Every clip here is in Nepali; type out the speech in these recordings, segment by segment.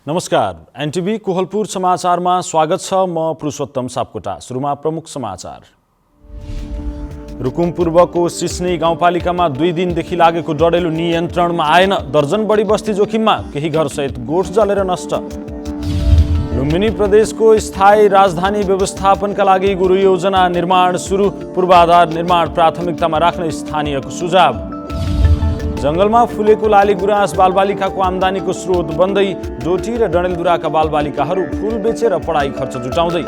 नमस्कार, एनटिभी कोहलपुर समाचारमा स्वागत छ। म पुरुषोत्तम सापकोटा। सुरुमा प्रमुख समाचार। रुकुम पूर्वको सिस्ने गाउँपालिकामा 2 दिनदेखि लागेको डढेलो नियन्त्रणमा आएन। दर्जन बढी बस्ती जोखिममा, केही घरसहित गोठ जलेर नष्ट। लुम्बिनी प्रदेशको स्थायी राजधानी व्यवस्थापनका लागि गुरु योजना निर्माण सुरु। पूर्वाधार निर्माण प्राथमिकतामा राख्न स्थानीयको सुझाव। जंगलमा फुलेको लाली गुराँस बालबालिकाको आम्दानीको स्रोत बन्दै। डोटी र डडेलधुराका बालबालिकाहरू फुल बेचेर पढाइ खर्च जुटाउँदै।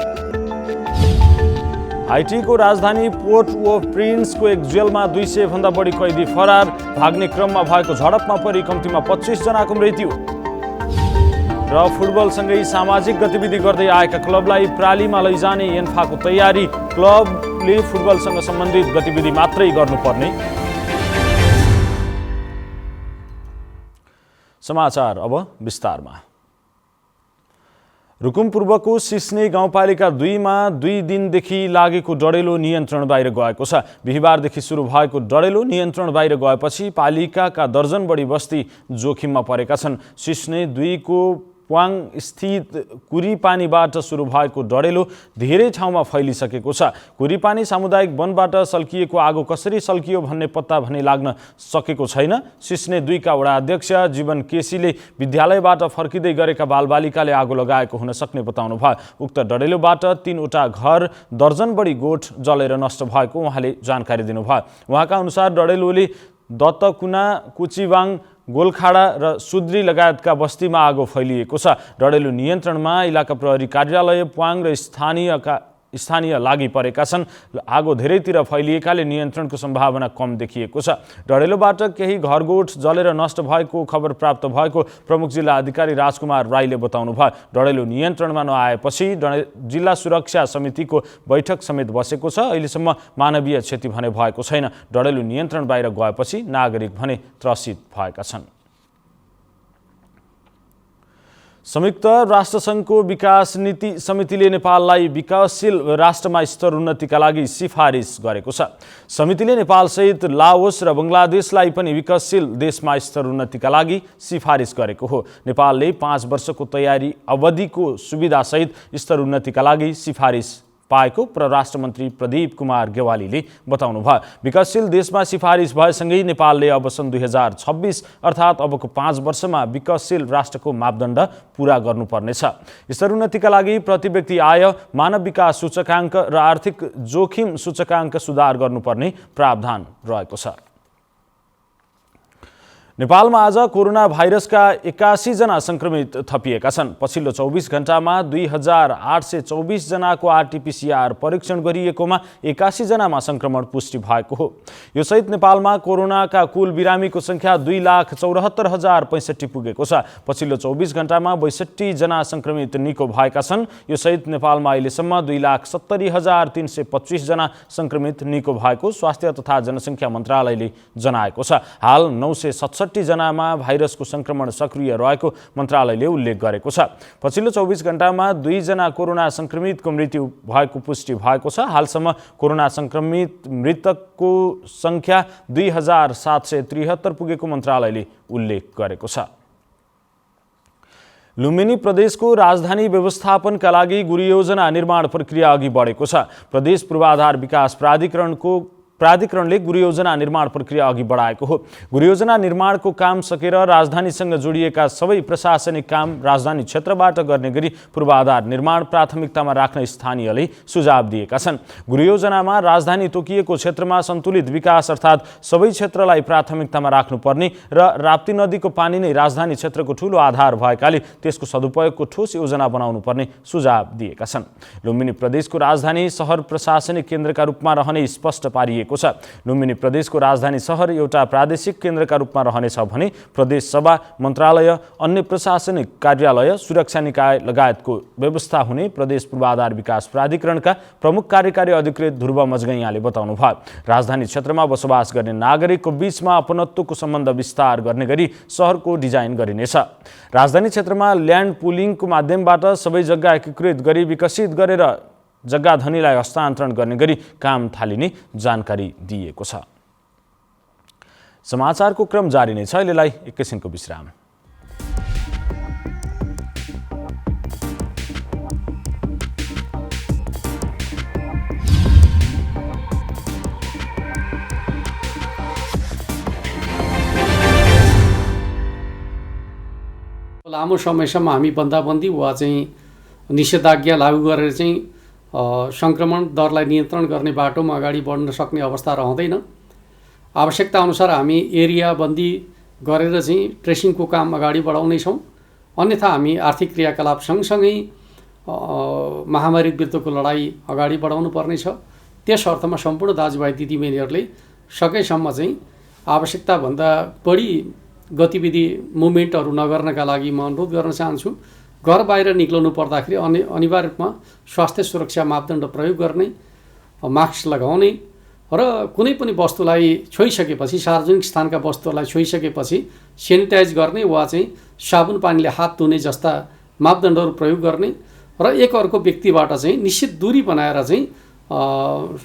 हाइटीको राजधानी पोर्ट ओ प्रिन्सको एक जेलमा 200 भन्दा बढी कैदी फरार। भाग्ने क्रममा भएको झडपमा परि कम्तीमा 25 जनाको मृत्यु। र फुटबलसँगै सामाजिक गतिविधि गर्दै आएका क्लबलाई प्रालीमा लैजाने एन्फाको तयारी। क्लबले फुटबलसँग सम्बन्धित गतिविधि मात्रै गर्नुपर्ने। समाचार अब विस्तारमा। रुकुम पूर्वको सिस्ने गाउँपालिका 2 मा 2 दिनदेखि लागेको डढेलो नियन्त्रण बाहिर गएको छ। बिहीबारदेखि सुरु भएको डढेलो नियन्त्रण बाहिर गएपछि पालिकाका दर्जन बढी बस्ती जोखिममा परेका छन्। सिस्ने 2 को प्वाङ स्थित कुरीपानीबाट सुरु भएको डढेलो धेरै ठाउँमा फैलिसकेको छ। कुरीपानी सामुदायिक वनबाट सल्किएको आगो कसरी सल्कियो भन्ने पत्ता भने लाग्न सकेको छैन। सिस्ने 2 का वडा अध्यक्ष जीवन केसीले विद्यालयबाट फर्किँदै गरेका बालबालिकाले आगो लगाएको हुन सक्ने बताउनु भयो। उक्त डढेलोबाट 3वटा घर, दर्जन बढी गोठ जलेर नष्ट भएको उहाँले जानकारी दिनुभयो। उहाँका अनुसार डढेलोले दत्तकुना, कुचिवाङ, गोलखाडा र सुद्री लगायतका बस्तीमा आगो फैलिएको छ। डढेलो नियन्त्रणमा इलाका प्रहरी कार्यालय, प्वाङ र स्थानीय लागि परेका छन्। आगो धेरैतिर फैलिएकाले नियन्त्रणको सम्भावना कम देखिएको छ। डढेलोबाट केही घरगोठ जलेर नष्ट भएको खबर प्राप्त भएको प्रमुख जिल्ला अधिकारी राजकुमार राईले बताउनु भयो। डढेलो नियन्त्रणमा नआएपछि जिल्ला सुरक्षा समितिको बैठक समेत बसेको छ। अहिलेसम्म मानवीय क्षति भने भएको छैन। डढेलो नियन्त्रण बाहिर गएपछि नागरिक भने त्रसित भएका छन्। संयुक्त राष्ट्रसङ्घको विकास नीति समितिले नेपाललाई विकासशील राष्ट्रमा स्तर उन्नतिका लागि सिफारिस गरेको छ। समितिले नेपालसहित लाओस र बङ्गलादेशलाई पनि विकासशील देशमा स्तर उन्नतिका लागि सिफारिस गरेको हो। नेपालले 5 वर्षको तयारी अवधिको सुविधासहित स्तर उन्नतिका लागि सिफारिस पाएको परराष्ट्र मन्त्री प्रदीप कुमार गेवालीले बताउनु भयो। विकासशील देशमा सिफारिस भएसँगै नेपालले अब सन् 2026 अर्थात् अबको 5 वर्षमा विकासशील राष्ट्रको मापदण्ड पूरा गर्नुपर्नेछ। स्तर उन्नतिका लागि प्रति व्यक्ति आय, मानव विकास सूचकाङ्क र आर्थिक जोखिम सूचकाङ्क सुधार गर्नुपर्ने प्रावधान रहेको छ। नेपालमा आज कोरोना भाइरसका 81 जना संक्रमित थपिएका छन्। पछिल्लो 24 घण्टामा 2824 जनाको आरटीपीसीआर परीक्षण गरिएकोमा 81 जनामा संक्रमण पुष्टि भएको हो। यो सहित नेपालमा कोरोनाका कुल बिरामीको संख्या 2,74,065 पुगेको छ। पछिल्लो 24 घण्टामा 62 जना संक्रमित निको भएका छन्। यो सहित नेपालमा अहिलेसम्म 2,70,325 जना संक्रमित निको भएको स्वास्थ्य तथा जनसङ्ख्या मन्त्रालयले जनाएको छ। हाल 967 जनामा भाइरसको संक्रमण सक्रिय रहेको मन्त्रालयले उल्लेख गरेको छ। पछिल्लो 24 घण्टामा 2 जना कोरोना संक्रमितको मृत्यु भएको पुष्टि भएको छ। हालसम्म कोरोना संक्रमित मृतकको संख्या 2773 पुगेको मन्त्रालयले उल्लेख गरेको छ। लुम्बिनी प्रदेशको राजधानी व्यवस्थापनका लागि गुरु योजना निर्माण प्रक्रिया अघि बढेको छ। प्रदेश पूर्वाधार विकास प्राधिकरणले गुरु योजना निर्माण प्रक्रिया अघि बढाएको हो। गुरु योजना निर्माणको काम सकेर राजधानीसँग जोडिएका सबै प्रशासनिक काम राजधानी क्षेत्रबाट गर्ने गरी पूर्वाधार निर्माण प्राथमिकतामा राख्न स्थानीयले सुझाव दिएका छन्। गुरु योजनामा राजधानी तोकिएको क्षेत्रमा सन्तुलित विकास अर्थात् सबै क्षेत्रलाई प्राथमिकतामा राख्नुपर्ने र राप्ती नदीको पानी नै राजधानी क्षेत्रको ठूलो आधार भएकाले त्यसको सदुपयोगको ठोस योजना बनाउनु पर्ने सुझाव दिएका छन्। लुम्बिनी प्रदेशको राजधानी सहर प्रशासनिक केन्द्रका रूपमा रहने स्पष्ट पारिएको छ। लुम्बिनी प्रदेशको राजधानी सहर एउटा प्रादेशिक केन्द्रका रूपमा रहनेछ भने प्रदेश सभा, मन्त्रालय, अन्य प्रशासनिक कार्यालय, सुरक्षा निकाय लगायतको व्यवस्था हुने प्रदेश पूर्वाधार विकास प्राधिकरणका प्रमुख कार्यकारी अधिकृत ध्रुव मजगैयाँले बताउनु भयो। राजधानी क्षेत्रमा बसोबास गर्ने नागरिकको बीचमा अपनत्वको सम्बन्ध विस्तार गर्ने गरी सहरको डिजाइन गरिनेछ। राजधानी क्षेत्रमा ल्यान्ड पुलिङको माध्यमबाट सबै जग्गा एकीकृत गरी विकसित गरेर जग्गा धनीलाई हस्तान्तरण गर्ने गरी काम थालिने जानकारी दिएको छ। समाचारको क्रम जारी नै छ। अहिलेलाई एकैछिनको विश्राम। लामो समयसम्म हामी बन्दाबन्दी वा चाहिँ निषेधाज्ञा लागू गरेर चाहिँ सङ्क्रमण दरलाई नियन्त्रण गर्ने बाटोमा अगाडि बढ्न सक्ने अवस्था रहँदैन। आवश्यकता अनुसार हामी एरिया बन्दी गरेर चाहिँ ट्रेसिङको काम अगाडि बढाउनेछौँ। अन्यथा हामी आर्थिक क्रियाकलाप सँगसँगै महामारी विरुद्धको लडाइँ अगाडि बढाउनु पर्नेछ। त्यस अर्थमा सम्पूर्ण दाजुभाइ दिदीबहिनीहरूले सकेसम्म चाहिँ आवश्यकताभन्दा बढी गतिविधि मुभमेन्टहरू नगर्नका लागि म अनुरोध गर्न चाहन्छु। घर बाहिर निक्लनु पर्दाखेरि अनिवार्य रूपमा स्वास्थ्य सुरक्षा मापदण्ड प्रयोग गर्ने, मास्क लगाउने र कुनै पनि वस्तुलाई छोइसकेपछि, सार्वजनिक स्थानका वस्तुहरूलाई छोइसकेपछि सेनिटाइज गर्ने वा चाहिँ साबुन पानीले हात धुने जस्ता मापदण्डहरू प्रयोग गर्ने र एक अर्को व्यक्तिबाट चाहिँ निश्चित दूरी बनाएर चाहिँ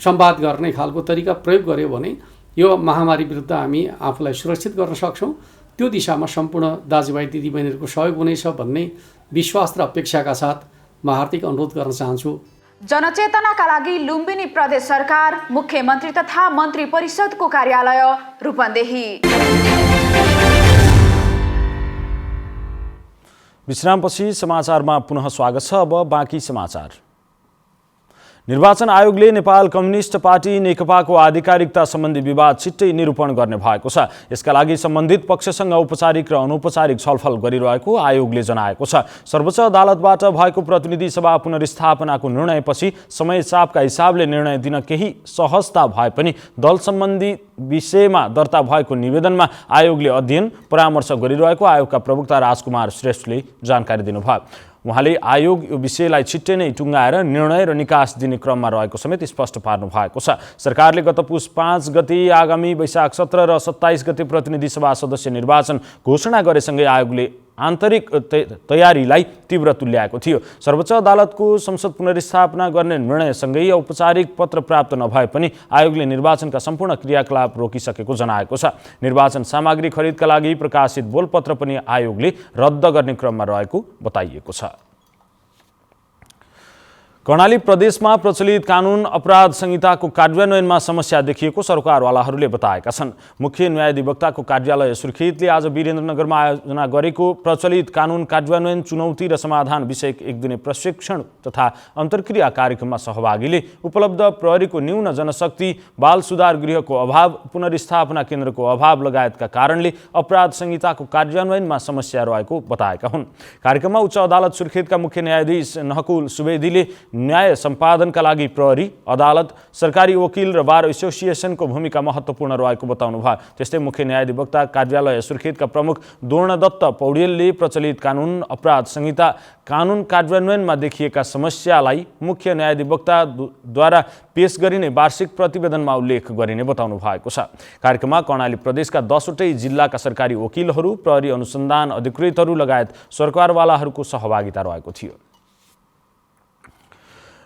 संवाद गर्ने खालको तरिका प्रयोग गर्यो भने यो महामारी विरुद्ध हामी आफूलाई सुरक्षित गर्न सक्छौँ। त्यो दिशामा सम्पूर्ण दाजुभाइ दिदीबहिनीहरूको सहयोग हुनेछ भन्ने विश्वास र अपेक्षाका साथ म हार्दिक अनुरोध गर्न चाहन्छु। जनचेतनाका लागि लुम्बिनी प्रदेश सरकार मुख्यमन्त्री तथा मन्त्री परिषदको कार्यालय रूपन्देही। विश्रामपछि समाचारमा पुनः स्वागत छ। अब बाँकी समाचार। निर्वाचन आयोगले नेपाल कम्युनिस्ट पार्टी नेकपाको आधिकारिकता सम्बन्धी विवाद छिट्टै निरूपण गर्ने भएको छ। यसका लागि सम्बन्धित पक्षसँग औपचारिक र अनौपचारिक छलफल गरिरहेको आयोगले जनाएको छ। सर्वोच्च अदालतबाट भएको प्रतिनिधि सभा पुनर्स्थापनाको निर्णयपछि समय चापका हिसाबले निर्णय दिन केही सहजता भए पनि दल सम्बन्धी विषयमा दर्ता भएको निवेदनमा आयोगले अध्ययन परामर्श गरिरहेको आयोगका प्रवक्ता राजकुमार श्रेष्ठले जानकारी दिनुभयो। उहाँले आयोग यो विषयलाई छिट्टै नै टुङ्गाएर निर्णय र निकास दिने क्रममा रहेको समेत स्पष्ट पार्नु भएको छ। सरकारले गत पुस 5 गते आगामी वैशाख 17 र 27 गते प्रतिनिधि सभा सदस्य निर्वाचन घोषणा गरेसँगै आयोगले आन्तरिक तयारीलाई तीव्र तुल्याएको थियो। सर्वोच्च अदालतको संसद पुनर्स्थापना गर्ने निर्णयसँगै औपचारिक पत्र प्राप्त नभए पनि आयोगले निर्वाचनका सम्पूर्ण क्रियाकलाप रोकिसकेको जनाएको छ। निर्वाचन सामग्री खरिदका लागि प्रकाशित बोलपत्र पनि आयोगले रद्द गर्ने क्रममा रहेको बताइएको छ। कर्णाली प्रदेशमा प्रचलित कानुन अपराध संहिताको कार्यान्वयनमा समस्या देखिएको सरकारवालाहरूले बताएका छन्। मुख्य न्यायाधिवक्ताको कार्यालय सुर्खेतले आज वीरेन्द्रनगरमा आयोजना गरेको प्रचलित कानुन कार्यान्वयन चुनौती र समाधान विषयक एक दिने प्रशिक्षण तथा अन्तर्क्रिया कार्यक्रममा सहभागीले उपलब्ध प्रहरीको न्यून जनशक्ति, बाल सुधार गृहको अभाव, पुनर्स्थापना केन्द्रको अभाव लगायतका कारणले अपराध संहिताको कार्यान्वयनमा समस्या रहेको बताएका हुन्। कार्यक्रममा उच्च अदालत सुर्खेतका मुख्य न्यायाधीश नहकुल सुवेदीले न्याय सम्पादनका लागि प्रहरी, अदालत, सरकारी वकिल र बार एसोसिएसनको भूमिका महत्त्वपूर्ण रहेको बताउनु भयो। त्यस्तै मुख्य न्यायाधिवक्ता कार्यालय सुर्खेतका प्रमुख दोर्णदत्त पौडेलले प्रचलित कानुन अपराध संहिता कानुन कार्यान्वयनमा देखिएका समस्यालाई मुख्य न्यायाधिवक्ताद्वारा पेश गरिने वार्षिक प्रतिवेदनमा उल्लेख गरिने बताउनु भएको छ। कार्यक्रममा कर्णाली प्रदेशका 10वटै जिल्लाका सरकारी वकिलहरू, प्रहरी अनुसन्धान अधिकृतहरू लगायत सरकारवालाहरूको सहभागिता रहेको थियो।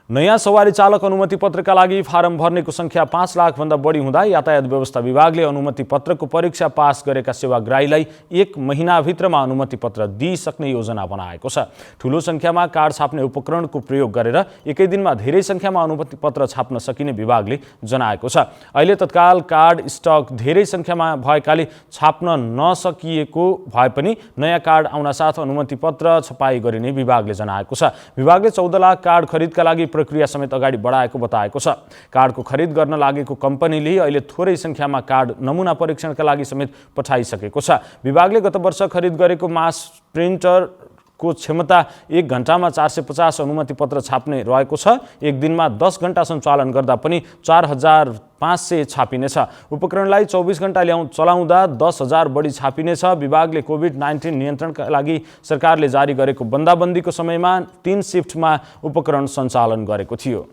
नयाँ सवारी चालक अनुमति पत्रका लागि फारम भर्नेको संख्या 5 लाखभन्दा बढी हुँदा यातायात व्यवस्था विभागले अनुमति पत्रको परीक्षा पास गरेका सेवाग्राहीलाई 1 महिनाभित्रमा अनुमति पत्र दिइसक्ने योजना बनाएको छ। ठूलो संख्यामा कार्ड छाप्ने उपकरणको प्रयोग गरेर एकै दिनमा धेरै संख्यामा अनुमति पत्र छाप्न सकिने विभागले जनाएको छ। अहिले तत्काल कार्ड स्टक धेरै संख्यामा भएकाले छाप्न नसकिएको भए पनि नयाँ कार्ड आउनासाथ अनुमति पत्र छपाई गरिने विभागले जनाएको छ। विभागले 14 लाख कार्ड खरिदका लागि प्रक्रिया समेत अगाडि बढाएको बताएको छ। कार्डको खरिद गर्न लागेको कम्पनीले अहिले थोरै संख्यामा कार्ड नमुना परीक्षणका लागि समेत पठाइसकेको छ। विभागले गत वर्ष खरिद गरेको मास प्रिन्टरको क्षमता 1 घण्टामा 450 अनुमति पत्र छाप्ने रहेको छ। एक दिनमा 10 घण्टा सञ्चालन गर्दा पनि 4500 छापिनेछ। उपकरणलाई 24 घण्टा चलाउँदा 10,000 बढी छापिनेछ। विभागले कोभिड-19 नियन्त्रणका लागि सरकारले जारी गरेको बन्दाबन्दीको समयमा 3 शिफ्टमा उपकरण सञ्चालन गरेको थियो।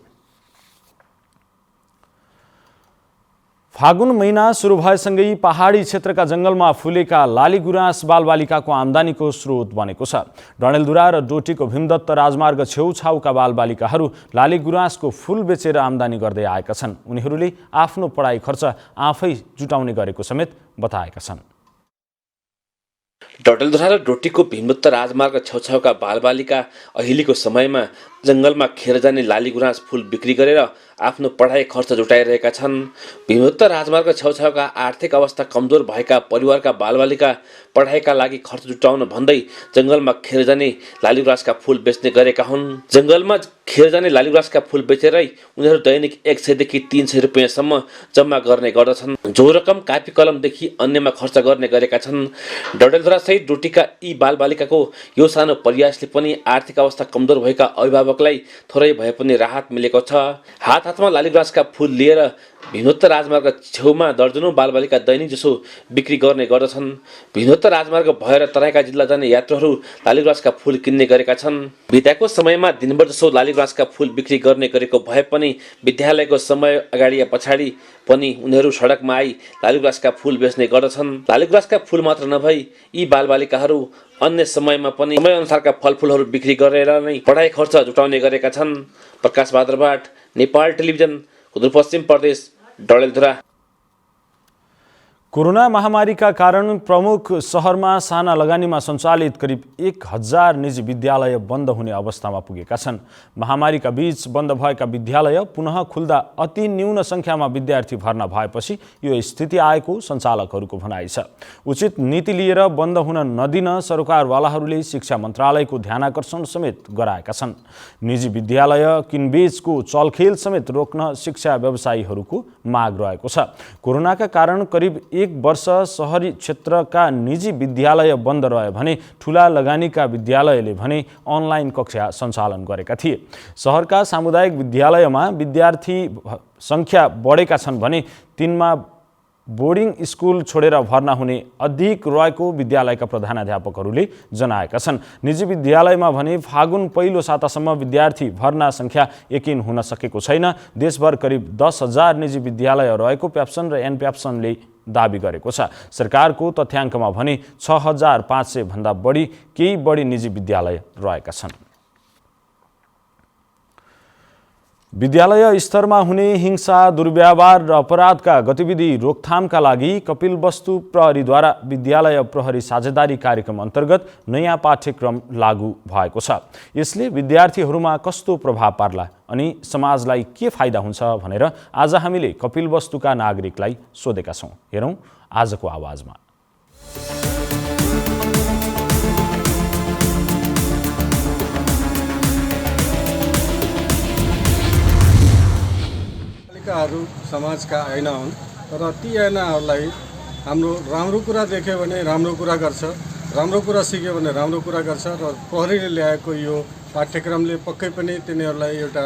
फागुन महिना सुरु भएसँगै पहाडी क्षेत्रका जंगलमा फुलेका लालीगुराँस बालबालिकाको आम्दानीको स्रोत बनेको छ। डडेलधुरा र डोटीको भीमदत्त राजमार्ग छेउछाउका बालबालिकाहरू लालीगुराँसको फूल बेचेर आम्दानी गर्दै आएका छन्। उनीहरूले आफ्नो पढाइ खर्च आफै जुटाउने गरेको समेत बताएका छन्। डडेलधुरा र डोटीको भीमदत्त राजमार्ग छेउछाउका बालबालिका अहिलेको समयमा जङ्गलमा खेर जाने लालीगुराँस फुल बिक्री गरेर आफ्नो पढाइ खर्च जुटाइरहेका छन्। भीमत्त राजमार्ग छेउछाउका आर्थिक अवस्था कमजोर भएका परिवारका बालबालिका पढाइका लागि खर्च जुटाउन भन्दै जङ्गलमा खेर जाने लालीगुराँसका फुल बेच्ने गरेका हुन्। जङ्गलमा खेर जाने लालीगुराँसका फुल बेचेरै उनीहरू दैनिक 100 देखि 300 रुपियाँसम्म जम्मा गर्ने गर्दछन्। जो रकम कापी कलमदेखि अन्यमा खर्च गर्ने गरेका छन्। डडेलधुरा सहित डोटीका यी बालबालिकाको यो सानो प्रयासले पनि आर्थिक अवस्था कमजोर भएका अभिभावकलाई थोरै भए पनि राहत मिलेको छ। हातमा लालीगुराँसका फुल लिएर भीमत्त राजमार्ग छेउमा दर्जनौं बालबालिका दैनिक जसो बिक्री गर्ने गर्दछन्। भीमत्त राजमार्ग भएर तराईका जिल्ला जाने यात्रुहरू लालीगुराँसका फुल किन्ने गरेका छन्। बिदाको समयमा दिनभर जसो लालीगुराँसका फुल बिक्री गर्ने गरेको भए पनि विद्यालयको समय अगाडि या पछाडि पनि उनीहरू सडकमा आई लालीगुराँसका फुल बेच्ने गर्दछन्। लालीगुराँसका फुल मात्र नभई यी बालबालिकाहरू अन्य समयमा पनि समयअनुसारका फलफुलहरू बिक्री गरेर नै पढाइ खर्च जुटाउने गरेका छन्। प्रकाश भाद्रबाट, नेपाल टेलिभिजन, सुदूरपश्चिम प्रदेश, डडेलधुरा। कोरोना महामारीका कारण प्रमुख शहरमा साना लगानीमा सञ्चालित करिब 1000 निजी विद्यालय बन्द हुने अवस्थामा पुगेका छन्। महामारीका बीच बन्द भएका विद्यालय पुनः खुल्दा अति न्यून संख्यामा विद्यार्थी भर्ना भएपछि यो स्थिति आएको सञ्चालकहरूको भनाइ छ। उचित नीति लिएर बन्द हुन नदिन सरकारवालाहरूले शिक्षा मन्त्रालयको ध्यानाकर्षण समेत गराएका छन्। निजी विद्यालय किनबेचको चलखेल समेत रोक्न शिक्षा व्यवसायीहरूको माग रहेको छ। कोरोनाका कारण करिब 1 वर्ष शहरी क्षेत्रका निजी विद्यालय बन्द रहे भने ठूला लगानीका विद्यालयले भने अनलाइन कक्षा सञ्चालन गरेका थिए। शहरका सामुदायिक विद्यालयमा विद्यार्थी संख्या बढेका छन् भने तिनमा बोर्डिङ स्कुल छोडेर भर्ना हुने अधिक रहेको विद्यालयका प्रधानाध्यापकहरूले जनाएका छन्। निजी विद्यालयमा भने फागुन पहिलो सातासम्म विद्यार्थी भर्ना संख्या यकिन हुन सकेको छैन। देशभर करिब 10,000 निजी विद्यालय रहेको प्याप्सन र एनप्याप्सनले दाबी गरेको छ। सरकारको तथ्याङ्कमा भने 6500 भन्दा बढी केही बढी निजी विद्यालय रहेका छन्। विद्यालय स्तरमा हुने हिंसा, दुर्व्यवहार र अपराधका गतिविधि रोकथामका लागि कपिलवस्तु प्रहरीद्वारा विद्यालय प्रहरी साझेदारी कार्यक्रम अन्तर्गत नयाँ पाठ्यक्रम लागू भएको छ। यसले विद्यार्थीहरूमा कस्तो प्रभाव पार्ला अनि समाजलाई के फाइदा हुन्छ भनेर आज हामीले कपिलवस्तुका नागरिकलाई सोधेका छौँ। हेरौँ आजको आवाजमा। समाजका ऐना हुन्, तर ती ऐनाहरूलाई हाम्रो राम्रो कुरा देख्यो भने राम्रो कुरा गर्छ, राम्रो कुरा सिक्यो भने राम्रो कुरा गर्छ र प्रहरीले ल्याएको यो पाठ्यक्रमले पक्कै पनि तिनीहरूलाई एउटा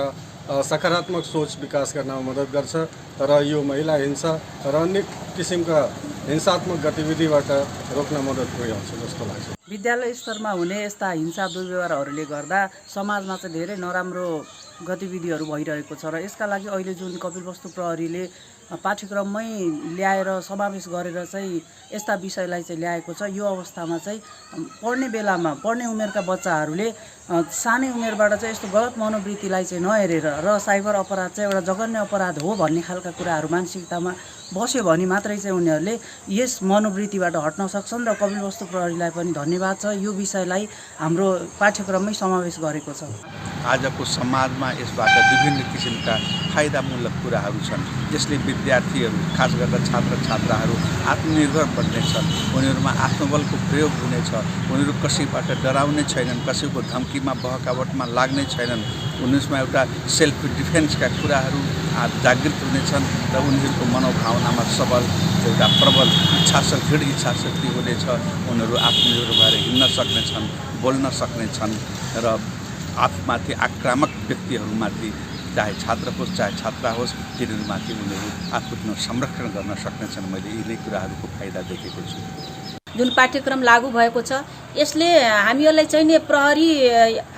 सकारात्मक सोच विकास गर्नमा मद्दत गर्छ। तर यो महिला हिंसा र अन्य किसिमका हिंसात्मक गतिविधिबाट रोक्न मद्दत पुर्याउँछ जस्तो लाग्छ। विद्यालय स्तरमा हुने यस्ता हिंसा दुर्व्यवहारहरूले गर्दा समाजमा चाहिँ धेरै नराम्रो गतिविधिहरू भइरहेको छ र यसका लागि अहिले जुन कपिलवस्तु प्रहरीले पाठ्यक्रममै ल्याएर समावेश गरेर चाहिँ यस्ता विषयलाई चाहिँ ल्याएको छ। यो अवस्थामा चाहिँ पढ्ने बेलामा पढ्ने उमेरका बच्चाहरूले सानै उमेरबाट चाहिँ यस्तो गलत मनोवृत्तिलाई चाहिँ नहेरेर र साइबर अपराध चाहिँ एउटा जघन्य अपराध हो भन्ने खालका कुराहरू मानसिकतामा बस्यो भने मात्रै चाहिँ उनीहरूले यस मनोवृत्तिबाट हट्न सक्छन् र कपिलवस्तु प्रहरीलाई पनि धन्यवाद छ। यो विषयलाई हाम्रो पाठ्यक्रममै समावेश गरेको छ। आजको समाजमा यसबाट विभिन्न किसिमका फाइदामूलक कुराहरू छन्। यसले विद्यार्थीहरू खास गरेर छात्र छात्राहरू आत्मनिर्भर बन्नेछन्। उनीहरूमा आत्मबलको प्रयोग हुनेछ। उनीहरू कसैबाट डराउने छैनन्, कसैको धम्कीमा बहकावटमा लाग्ने छैनन्। उनीहरूमा एउटा सेल्फ डिफेन्सका कुराहरू जागृत हुनेछन् र उनीहरूको मनोभावनामा सबल एउटा प्रबल दृढ इच्छाशक्ति हुनेछ। उनीहरू आत्मनिर्भर भएर हिँड्न सक्नेछन्, बोल्न सक्नेछन् र आफूमाथि आक्रामक व्यक्तिहरूमाथि चाहे छात्र होस् चाहे छात्रा होस् तिनीहरूमाथि उनीहरू आफ्नो संरक्षण गर्न सक्नेछन्। मैले यिनै कुराहरूको फाइदा देखेको छु। जुन पाठ्यक्रम लागू भएको छ यसले हामीहरूलाई चाहिँ नि प्रहरी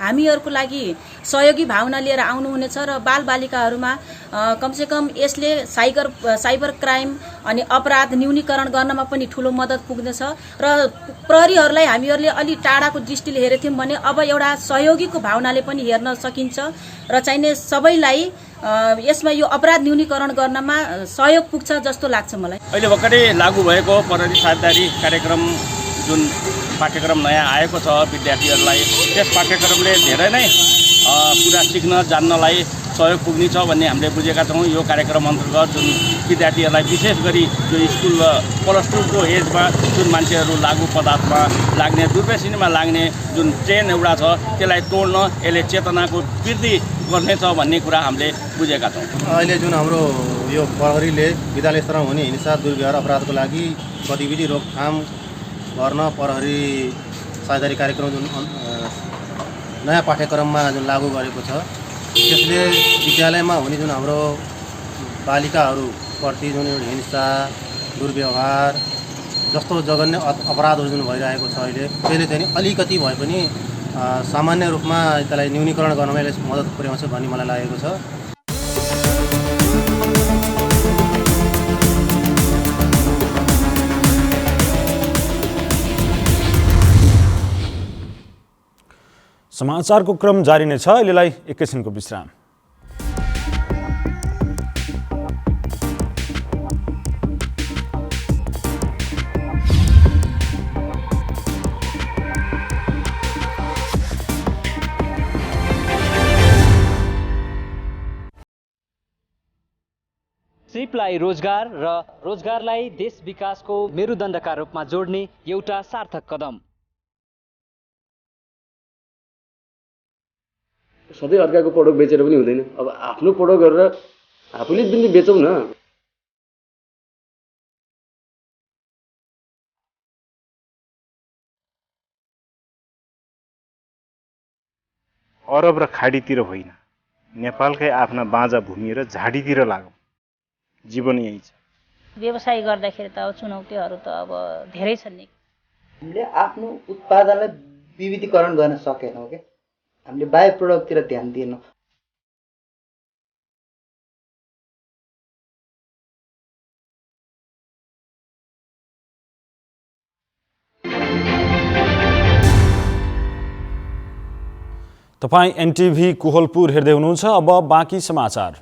हामीहरूको लागि सहयोगी भावना लिएर आउनुहुनेछ र बालबालिकाहरूमा कमसेकम यसले साइबर क्राइम अनि अपराध न्यूनीकरण गर्नमा पनि ठुलो मद्दत पुग्नेछ र प्रहरीहरूलाई हामीहरूले अलि टाढाको दृष्टिले हेरेथ्यौँ भने अब एउटा सहयोगीको भावनाले पनि हेर्न सकिन्छ र चाहिने सबैलाई यसमा यो अपराध न्यूनीकरण गर्नमा सहयोग पुग्छ जस्तो लाग्छ मलाई। अहिले भर्खरै लागू भएको प्रहरी साझेदारी कार्यक्रम जुन पाठ्यक्रम नयाँ आएको छ विद्यार्थीहरूलाई, त्यस पाठ्यक्रमले धेरै नै कुरा सिक्न जान्नलाई सहयोग पुग्नेछ भन्ने हामीले बुझेका छौँ। यो कार्यक्रम अन्तर्गत जुन विद्यार्थीहरूलाई विशेष गरी जो स्कुल +2 को एजमा जुन मान्छेहरू लागु पदार्थमा लाग्ने दुर्व्यसनीमा लाग्ने जुन ट्रेन एउटा छ त्यसलाई तोड्न यसले चेतनाको वृद्धि गर्नेछ भन्ने कुरा हामीले बुझेका छौँ। अहिले जुन हाम्रो यो प्रहरीले विद्यालय स्तरमा हुने हिंसा दुर्व्यवहार अपराधको लागि गतिविधि रोकथाम गर्न प्रहरी साझेदारी कार्यक्रम जुन नयाँ पाठ्यक्रममा जुन लागू गरेको छ त्यसले विद्यालयमा हुने जुन हाम्रो बालिकाहरूप्रति जुन हिंसा दुर्व्यवहार जस्तो जघन्य अपराधहरू जुन भइरहेको छ अहिले त्यसले चाहिँ अलिकति भए पनि सामान्य रूपमा त्यसलाई न्यूनीकरण गर्नमा यसले मद्दत पुर्याउँछ भन्ने मलाई लागेको छ। समाचारको क्रम जारी नै छ। अहिलेलाई एकैछिनको विश्राम। सिपलाई रोजगार र रोजगारलाई देश विकासको मेरुदण्डका रूपमा जोड्ने एउटा सार्थक कदम। सधैँ अर्काको प्रोडक्ट बेचेर पनि हुँदैन। अब आफ्नो प्रोडक्ट गरेर आफूले पनि बेचौँ न। अरब र खाडीतिर होइन, नेपालकै आफ्ना बाँझा भूमि र झाडीतिर लागौँ। जीवन यही छ। व्यवसाय गर्दाखेरि त अब चुनौतीहरू त अब धेरै छन् नि। हामीले आफ्नो उत्पादनलाई विविधीकरण गर्न सकेनौँ क्या। हामीले बाई प्रोडक्टतिर ध्यान दिएनौँ। तपाईं एनटिभी कोहलपुर हेर्दै हुनुहुन्छ। अब बाँकी समाचार।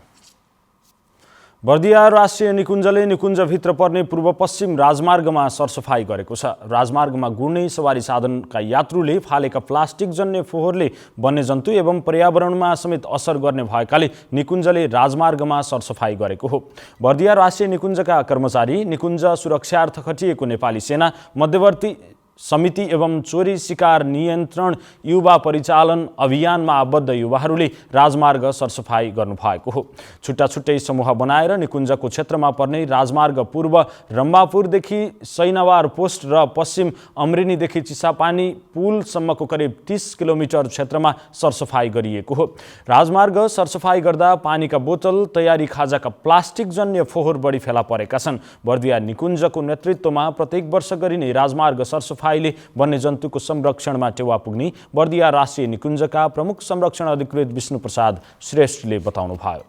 बर्दिया राष्ट्रिय निकुञ्जले निकुञ्जभित्र पर्ने पूर्व पश्चिम राजमार्गमा सरसफाई गरेको छ। राजमार्गमा गुड्ने सवारी साधनका यात्रुले फालेका प्लास्टिक जन्य फोहोरले वन्यजन्तु एवं पर्यावरणमा समेत असर गर्ने भएकाले निकुञ्जले राजमार्गमा सरसफाई गरेको हो। बर्दिया राष्ट्रिय निकुञ्जका कर्मचारी, निकुञ्ज सुरक्षार्थ खटिएको नेपाली सेना, मध्यवर्ती समिति एवं चोरी शिकार नियन्त्रण युवा परिचालन अभियानमा आबद्ध युवाहरूले राजमार्ग सरसफाई गर्नुभएको हो। छुट्टा छुट्टै समूह बनाएर निकुञ्जको क्षेत्रमा पर्ने राजमार्ग पूर्व रम्बापुरदेखि सैनावार पोस्ट र पश्चिम अमरेनीदेखि चिसापानी पुलसम्मको करिब 30 किलोमिटर क्षेत्रमा सरसफाई गरिएको हो। राजमार्ग सरसफाई गर्दा पानीका बोतल, तयारी खाजाका प्लास्टिक जन्य फोहोर बढी फेला परेका छन्। बर्दिया निकुञ्जको नेतृत्वमा प्रत्येक वर्ष गरिने राजमार्ग सरसफाईले वन्यजन्तुको संरक्षणमा टेवा पुग्ने बर्दिया राष्ट्रिय निकुञ्जका प्रमुख संरक्षण अधिकृत विष्णुप्रसाद श्रेष्ठले बताउनुभयो।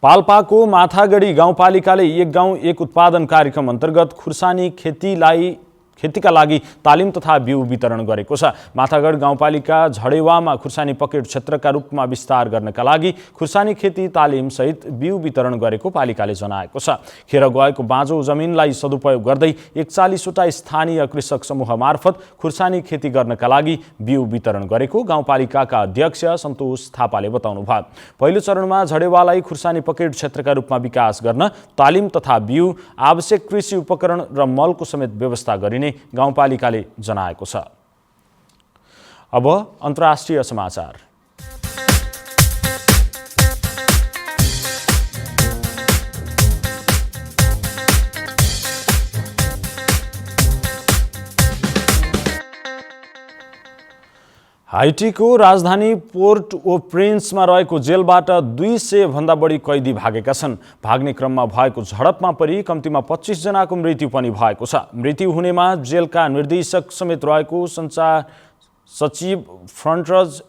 पाल्पाको माथागढी गाउँपालिकाले एक गाउँ एक उत्पादन कार्यक्रम अन्तर्गत खुर्सानी खेतीका लागि तालिम तथा बिउ वितरण गरेको छ। माथागढ गाउँपालिका झडेवामा खुर्सानी पकेट क्षेत्रका रूपमा विस्तार गर्नका लागि खुर्सानी खेती तालिम सहित बिउ वितरण गरेको पालिकाले जनाएको छ। खेर गएको बाँझो जमिनलाई सदुपयोग गर्दै 41वटा स्थानीय कृषक समूह मार्फत खुर्सानी खेती गर्नका लागि बिउ वितरण गरेको गाउँपालिकाका अध्यक्ष सन्तोष थापाले बताउनुभयो। पहिलो चरणमा झडेवालाई खुर्सानी पकेट क्षेत्रका रूपमा विकास गर्न तालिम तथा बिउ, आवश्यक कृषि उपकरण र मलको समेत व्यवस्था गरिने गाउँपालिकाले जनाएको छ। अब अन्तर्राष्ट्रिय समाचार। हाइटीको राजधानी पोर्ट ओ प्रिन्समा रहेको जेलबाट 200 भन्दा बढी कैदी भागेका छन्। भाग्ने क्रममा भएको झडपमा परि कम्तीमा 25 जनाको मृत्यु पनि भएको छ। मृत्यु हुनेमा जेलका निर्देशक समेत रहेको सञ्चार सचिव फ्रन्टरज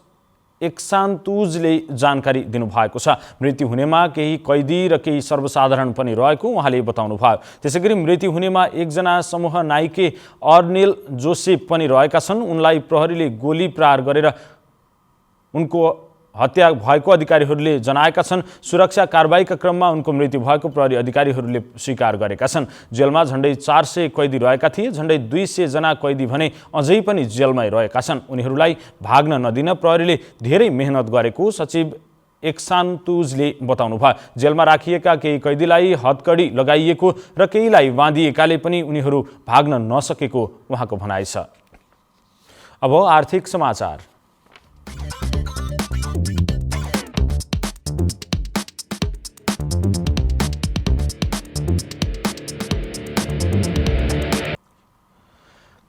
एक्सान्तुजले जानकारी दिनुभएको छ। मृत्यु हुनेमा केही कैदी र केही सर्वसाधारण पनि रहेको उहाँले बताउनुभयो। त्यसैगरी मृत्यु हुनेमा एकजना समूह नाइके अर्नेल जोसेफ पनि रहेका छन्। उनलाई प्रहरीले गोली प्रहार गरेर उनको हत्या भएको अधिकारीहरूले जनाएका छन्। सुरक्षा कारबाहीका क्रममा उनको मृत्यु भएको प्रहरी अधिकारीहरूले स्वीकार गरेका छन्। जेलमा झण्डै 400 कैदी रहेका थिए। झण्डै 200 जना कैदी भने अझै पनि जेलमै रहेका छन्। उनीहरूलाई भाग्न नदिन प्रहरीले धेरै मेहनत गरेको सचिव एक्सान्तुजले बताउनुभयो। जेलमा राखिएका केही कैदीलाई हतकडी लगाइएको र केहीलाई बाँधिएकाले पनि उनीहरू भाग्न नसकेको उहाँको भनाइ छ। अब आर्थिक समाचार।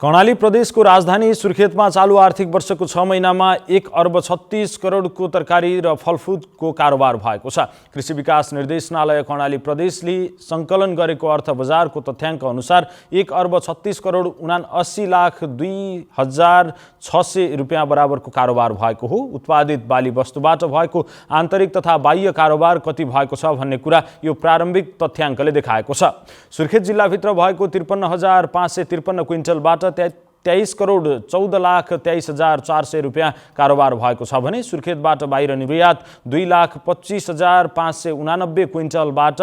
कर्णाली प्रदेशको राजधानी सुर्खेतमा चालु आर्थिक वर्षको 6 महिनामा 1 अर्ब 36 करोडको तरकारी र फलफुलको कारोबार भएको छ। कृषि विकास निर्देशनालय कर्णाली प्रदेशले सङ्कलन गरेको अर्थ बजारको तथ्याङ्क अनुसार 1 अर्ब 36 करोड 79,02,600 रुपियाँ बराबरको कारोबार भएको हो। उत्पादित बाली वस्तुबाट भएको आन्तरिक तथा बाह्य कारोबार कति भएको छ भन्ने कुरा यो प्रारम्भिक तथ्याङ्कले देखाएको छ। सुर्खेत जिल्लाभित्र भएको 53,553 क्विन्टलबाट 23 करोड 14,23,400 रुपियाँ कारोबार भएको छ भने सुर्खेतबाट बाहिर निर्यात 2,25,589 क्विन्टलबाट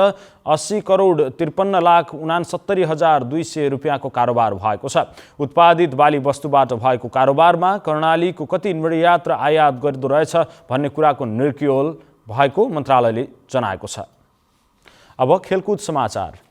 80 करोड 53,69,200 रुपियाँको कारोबार भएको छ। उत्पादित बाली वस्तुबाट भएको कारोबारमा कर्णालीको कति निर्यात र आयात गर्दो रहेछ भन्ने कुराको निर्क्योल भएको मन्त्रालयले जनाएको छ। अब खेलकुद समाचार।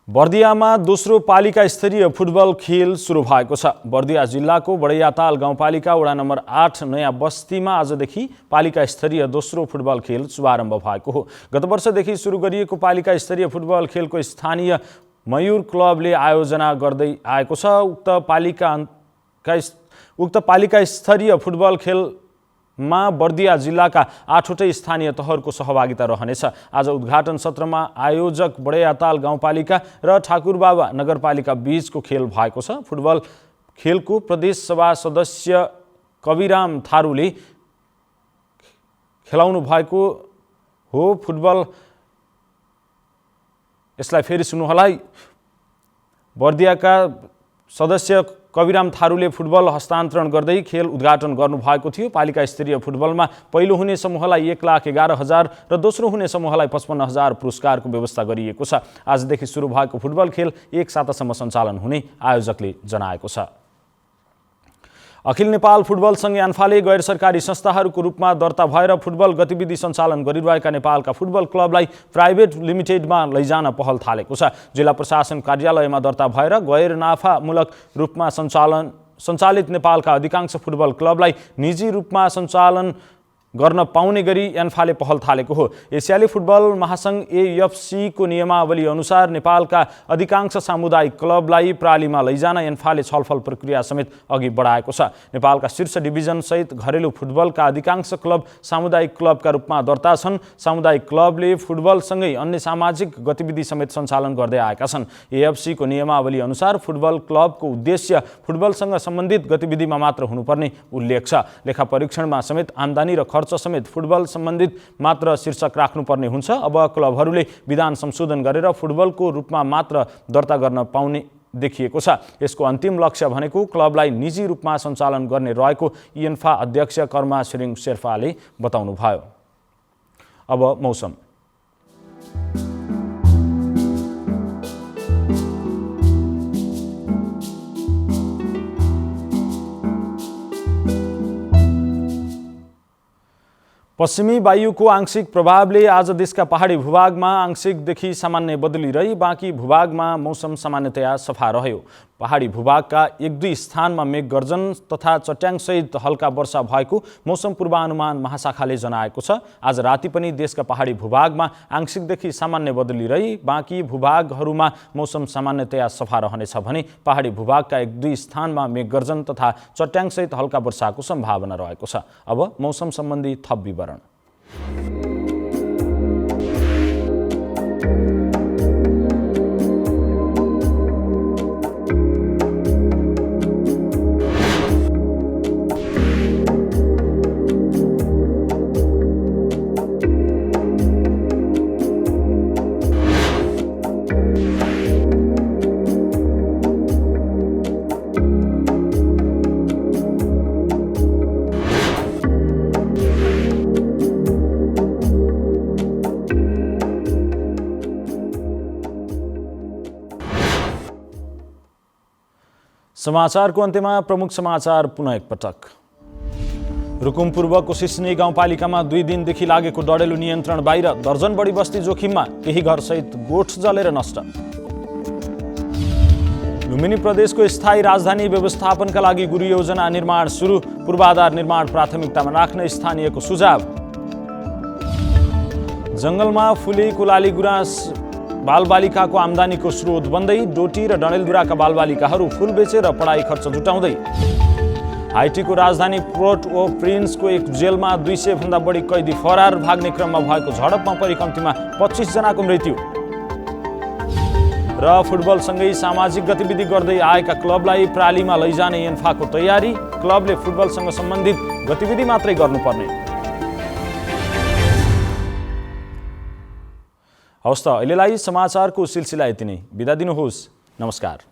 बर्दियामा दोस्रो पालिका स्तरीय फुटबल खेल सुरु भएको छ। बर्दिया जिल्लाको बडैयाताल गाउँपालिका वडा नम्बर 8 नयाँ बस्तीमा आजदेखि पालिका स्तरीय दोस्रो फुटबल खेल शुभारम्भ भएको हो। गत वर्षदेखि सुरु गरिएको पालिका स्तरीय फुटबल खेलको स्थानीय मयूर क्लबले आयोजना गर्दै आएको छ। उक्त पालिका स्तरीय फुटबल खेलमा बर्दिया जिल्लाका 8वटै स्थानीय तहहरूको सहभागिता रहनेछ। आज उद्घाटन सत्रमा आयोजक बडैयाताल गाउँपालिका र ठाकुरबाबा नगरपालिका बीचको खेल भएको छ। फुटबल खेलको प्रदेश सभा सदस्य कविराम थारूले खेलाउनु भएको हो। फुटबल यसलाई फेरि सुन्नुहोला। बर्दियाका सदस्य कविराम थारूले फुटबल हस्तान्तरण गर्दै खेल उद्घाटन गर्नुभएको थियो। पालिका स्तरीय फुटबलमा पहिलो हुने समूहलाई 1,11,000 र दोस्रो हुने समूहलाई 55,000 पुरस्कारको व्यवस्था गरिएको छ। आजदेखि सुरु भएको फुटबल खेल 1 सातासम्म सञ्चालन हुने आयोजकले जनाएको छ। अखिल नेपाल फुटबल सङ्घ यान्फाले गैर सरकारी संस्थाहरूको रूपमा दर्ता भएर फुटबल गतिविधि सञ्चालन गरिरहेका नेपालका फुटबल क्लबलाई प्राइभेट लिमिटेडमा लैजान पहल थालेको छ। जिल्ला प्रशासन कार्यालयमा दर्ता भएर गैर नाफामूलक रूपमा सञ्चालित नेपालका अधिकांश फुटबल क्लबलाई निजी रूपमा सञ्चालन गर्न पाउने गरी यान्फाले पहल थालेको हो। एसियाली फुटबल महासङ्घ AFC को नियमावली अनुसार नेपालका अधिकांश सामुदायिक क्लबलाई प्रालीमा लैजान यान्फाले छलफल प्रक्रिया समेत अघि बढाएको छ। नेपालका शीर्ष डिभिजन सहित घरेलु फुटबलका अधिकांश क्लब सामुदायिक क्लबका रूपमा दर्ता छन्। सामुदायिक क्लबले फुटबलसँगै अन्य सामाजिक गतिविधि समेत सञ्चालन गर्दै आएका छन्। AFC को नियमावली अनुसार फुटबल क्लबको उद्देश्य फुटबलसँग सम्बन्धित गतिविधिमा मात्र हुनुपर्ने उल्लेख छ। लेखा परीक्षणमा समेत आम्दानी र खर्च समेत फुटबल सम्बन्धित मात्र शीर्षक राख्नुपर्ने हुन्छ। अब क्लबहरूले विधान संशोधन गरेर फुटबलको रूपमा मात्र दर्ता गर्न पाउने देखिएको छ। यसको अन्तिम लक्ष्य भनेको क्लबलाई निजी रूपमा सञ्चालन गर्ने रहेको यान्फा अध्यक्ष कर्मा छिरिङ शेर्पाले बताउनुभयो। अब मौसम। पश्चिमी वायुको आंशिक प्रभावले आज देशका पहाडी भूभागमा आंशिकदेखि सामान्य बदली रही बाँकी भूभागमा मौसम सामान्यतया सफा रह्यो। पहाडी भूभागका 1-2 स्थानमा मेघगर्जन तथा चट्याङसहित हल्का वर्षा भएको मौसम पूर्वानुमान महाशाखाले जनाएको छ। आज राति पनि देशका पहाडी भूभागमा आंशिकदेखि सामान्य बदली रही बाँकी भूभागहरूमा मौसम सामान्यतया सफा रहनेछ भने पहाडी भूभागका 1-2 स्थानमा मेघगर्जन तथा चट्याङसहित हल्का वर्षाको सम्भावना रहेको छ। अब मौसम सम्बन्धी थप विवरण। समाचारको अन्त्यमा प्रमुख समाचार पुनः एकपटक। रुकुम पूर्वको सिस्ने गाउँपालिकामा 2 दिनदेखि लागेको डढेलो नियन्त्रण बाहिर, दर्जन बढी बस्ती जोखिममा, केही घरसहित गोठ जलेर नष्ट। लुम्बिनी प्रदेशको स्थायी राजधानी व्यवस्थापनका लागि गुरु योजना निर्माण सुरु, पूर्वाधार निर्माण प्राथमिकतामा राख्न स्थानीयको सुझाव। जंगलमा फुलेको लाली गुराँस बालबालिकाको आम्दानीको स्रोत बन्दै, डोटी र डडेलधुराका बालबालिकाहरू फुल बेचेर पढाइ खर्च जुटाउँदै। हाइटीको राजधानी पोर्ट ओ प्रिन्सको एक जेलमा 200 भन्दा बढी कैदी फरार, भाग्ने क्रममा भएको झडपमा परि कम्तीमा 25 जनाको मृत्यु। र फुटबलसँगै सामाजिक गतिविधि गर्दै आएका क्लबलाई प्रालीमा लैजाने एन्फाको तयारी, क्लबले फुटबलसँग सम्बन्धित गतिविधि मात्रै गर्नुपर्ने। हवस् त, अहिलेलाई समाचारको सिलसिला यति नै। बिदा दिनुहोस्। नमस्कार।